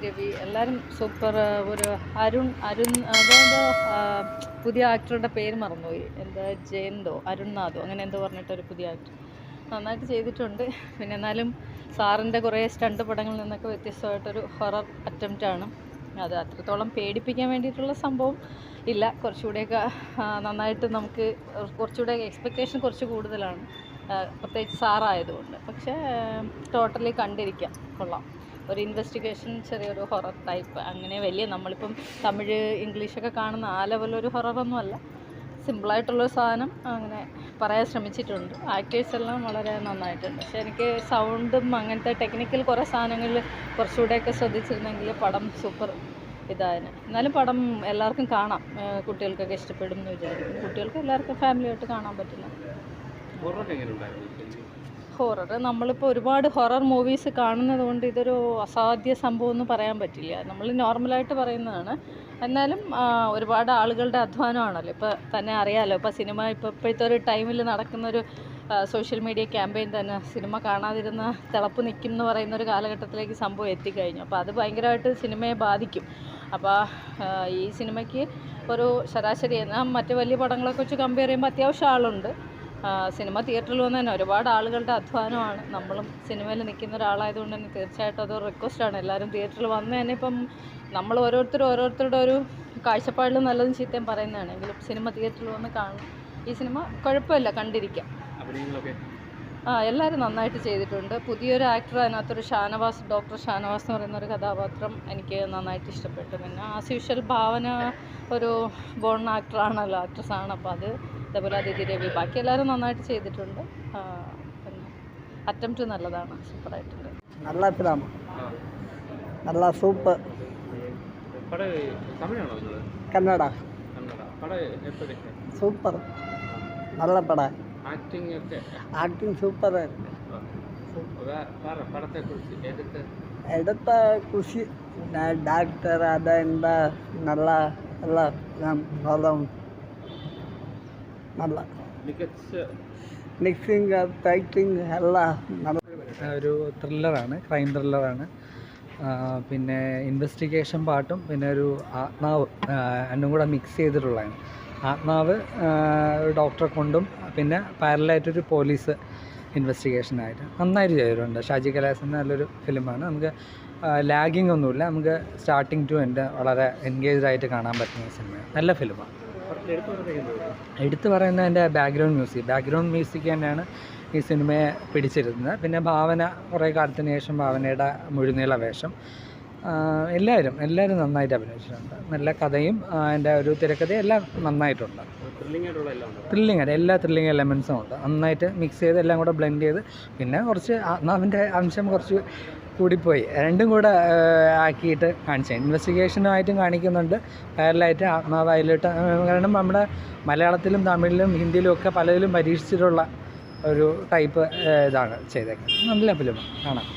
രവി എല്ലാവരും സൂപ്പർ. ഒരു അരുൺ അരുൺ അതെന്തോ പുതിയ ആക്ടറുടെ പേര് മറന്നുപോയി, എന്താ ജയന്തോ അരുൺനാഥോ അങ്ങനെ എന്തോ പറഞ്ഞിട്ടൊരു പുതിയ ആക്ടർ നന്നായിട്ട് ചെയ്തിട്ടുണ്ട്. പിന്നെ എന്നാലും സാറിൻ്റെ കുറേ സ്റ്റണ്ട് പടങ്ങളിൽ നിന്നൊക്കെ വ്യത്യസ്തമായിട്ടൊരു ഹൊറർ അറ്റംപ്റ്റാണ് അത്. അത്രത്തോളം പേടിപ്പിക്കാൻ വേണ്ടിയിട്ടുള്ള സംഭവം ഇല്ല, കുറച്ചുകൂടെയൊക്കെ നന്നായിട്ട് നമുക്ക് കുറച്ചുകൂടെ എക്സ്പെക്റ്റേഷൻ കുറച്ച് കൂടുതലാണ്, പ്രത്യേകിച്ച് സാറായതുകൊണ്ട്. പക്ഷേ ടോട്ടലി കണ്ടിരിക്കാം, കൊള്ളാം. ഒരു ഇൻവെസ്റ്റിഗേഷൻ, ചെറിയൊരു ഹൊറർ ടൈപ്പ്, അങ്ങനെ വലിയ നമ്മളിപ്പം തമിഴ് ഇംഗ്ലീഷൊക്കെ കാണുന്ന ആ ലെവലൊരു ഹൊററൊന്നും അല്ല, സിമ്പിളായിട്ടുള്ളൊരു സാധനം അങ്ങനെ പറയാൻ ശ്രമിച്ചിട്ടുണ്ട്. ആക്ടേഴ്സ് എല്ലാം വളരെ നന്നായിട്ടുണ്ട്. പക്ഷേ എനിക്ക് സൗണ്ടും അങ്ങനത്തെ ടെക്നിക്കൽ കുറേ സാധനങ്ങളിൽ കുറച്ചുകൂടെയൊക്കെ ശ്രദ്ധിച്ചിരുന്നെങ്കിൽ പടം സൂപ്പർ ഇതായതിന്. എന്നാലും പടം എല്ലാവർക്കും കാണാം, കുട്ടികൾക്കൊക്കെ ഇഷ്ടപ്പെടും എന്ന് വിചാരിക്കുന്നു. കുട്ടികൾക്ക് എല്ലാവർക്കും ഫാമിലിയായിട്ട് കാണാൻ പറ്റില്ല. ഹൊറർ നമ്മളിപ്പോൾ ഒരുപാട് ഹൊറർ മൂവീസ് കാണുന്നത് കൊണ്ട് ഇതൊരു അസാധ്യ സംഭവം എന്ന് പറയാൻ പറ്റില്ല. നമ്മൾ നോർമലായിട്ട് പറയുന്നതാണ്. എന്നാലും ഒരുപാട് ആളുകളുടെ അധ്വാനമാണല്ലോ. ഇപ്പോൾ തന്നെ അറിയാമല്ലോ, ഇപ്പോൾ സിനിമ ഇപ്പോഴത്തെ ഒരു ടൈമിൽ നടക്കുന്നൊരു സോഷ്യൽ മീഡിയ ക്യാമ്പയിൻ തന്നെ സിനിമ കാണാതിരുന്ന തിളപ്പ് നിൽക്കും എന്ന് പറയുന്നൊരു കാലഘട്ടത്തിലേക്ക് സംഭവം എത്തിക്കഴിഞ്ഞു. അപ്പോൾ അത് ഭയങ്കരമായിട്ട് സിനിമയെ ബാധിക്കും. അപ്പോൾ ഈ സിനിമയ്ക്ക് ഒരു ശരാശരി എന്നാൽ മറ്റ് വലിയ പടങ്ങളൊക്കെ വെച്ച് കമ്പയർ ചെയ്യുമ്പോൾ അത്യാവശ്യം ആളുണ്ട്. സിനിമ തിയേറ്ററിൽ വന്ന് തന്നെ ഒരുപാട് ആളുകളുടെ അധ്വാനമാണ്. നമ്മളും സിനിമയിൽ നിൽക്കുന്ന ഒരാളായതുകൊണ്ട് തന്നെ തീർച്ചയായിട്ടും അതൊരു റിക്വസ്റ്റാണ്. എല്ലാവരും തിയേറ്ററിൽ വന്ന് തന്നെ ഇപ്പം നമ്മൾ ഓരോരുത്തരുടെ ഒരു കാഴ്ചപ്പാടിൽ നല്ലതും ചീത്തയും പറയുന്നതാണെങ്കിലും സിനിമ തിയേറ്ററിൽ വന്ന് കാണും. ഈ സിനിമ കുഴപ്പമില്ല, കണ്ടിരിക്കാം. എല്ലാവരും നന്നായിട്ട് ചെയ്തിട്ടുണ്ട്. പുതിയൊരു ആക്ടർ അതിനകത്തൊരു ഷാനവാസ്, ഡോക്ടർ ഷാനവാസ് എന്ന് പറയുന്നൊരു കഥാപാത്രം എനിക്ക് നന്നായിട്ട് ഇഷ്ടപ്പെട്ടു. പിന്നെ ആസ് യൂഷ്വൽ ഭാവന ഒരു ബോൺ ആക്ടറാണല്ലോ, ആക്ട്രസ്സാണ്. അപ്പോൾ അത് അതേപോലെ അതിഥി രവി, ബാക്കി എല്ലാവരും നന്നായിട്ട് ചെയ്തിട്ടുണ്ട്. പിന്നെ അറ്റംപ്റ്റ് നല്ലതാണ്, സൂപ്പറായിട്ടുണ്ട്. നല്ല ഫിലിം, നല്ല സൂപ്പർ. കന്നഡ സൂപ്പർ, നല്ല പടം. Acting super. എടുത്ത ಖುಷಿ ಡಾಕ್ಟರ್ ಅದರಿಂದ നല്ല നല്ല ഫലം, നല്ല മിക്സിങ് ഫൈറ്റിങ് എല്ലാം നല്ല. ഒരു ത്രില്ലറാണ്, ക്രൈം ത്രില്ലറാണ്. പിന്നെ ഇൻവെസ്റ്റിഗേഷൻ പാർട്ടും പിന്നെ ഒരു ആത്മാവ് രണ്ടും കൂടെ മിക്സ് ചെയ്തിട്ടുള്ളതാണ്. ആത്മാവ് ഡോക്ടറെ കൊണ്ടും പിന്നെ പാരലായിട്ടൊരു പോലീസ് ഇൻവെസ്റ്റിഗേഷനായിട്ട് നന്നായിട്ട് ചെയ്തിട്ടുണ്ട്. ഷാജി കലാസിൻ്റെ നല്ലൊരു ഫിലിമാണ്. നമുക്ക് ലാഗിങ് ഒന്നുമില്ല, നമുക്ക് സ്റ്റാർട്ടിങ് ടു എൻഡ് വളരെ എൻഗേജ്ഡ് ആയിട്ട് കാണാൻ പറ്റുന്ന സിനിമയാണ്. നല്ല ഫിലിമാണ്. എടുത്തു പറയുന്നത് എൻ്റെ ബാക്ക്ഗ്രൗണ്ട് മ്യൂസിക് തന്നെയാണ് ഈ സിനിമയെ പിടിച്ചിരുന്നത്. പിന്നെ ഭാവന, കുറേ കാലത്തിന് ശേഷം ഭാവനയുടെ മുഴുനീള വേഷം. എല്ലാവരും നന്നായിട്ട് അഭിനയിച്ചിട്ടുണ്ട്. നല്ല കഥയും അതിൻ്റെ ഒരു തിരക്കഥയും എല്ലാം നന്നായിട്ടുണ്ട്. എല്ലാ ത്രില്ലിങ് എലമെൻസും ഉണ്ട്. നന്നായിട്ട് മിക്സ് ചെയ്ത് എല്ലാം കൂടെ ബ്ലെൻഡ് ചെയ്ത്, പിന്നെ കുറച്ച് ആത്മാവിൻ്റെ അംശം കുറച്ച് കൂടിപ്പോയി, രണ്ടും കൂടെ ആക്കിയിട്ട് കാണിച്ചു. ഇൻവെസ്റ്റിഗേഷനുമായിട്ടും കാണിക്കുന്നുണ്ട്, പാരലായിട്ട് ആത്മാവായിട്ട്. കാരണം നമ്മുടെ മലയാളത്തിലും തമിഴിലും ഹിന്ദിയിലും ഒക്കെ പലതിലും പരീക്ഷിച്ചിട്ടുള്ള ഒരു ടൈപ്പ് ഇതാണ് ചെയ്തേക്കുന്നത്. നല്ല ഫിലിം കാണാം.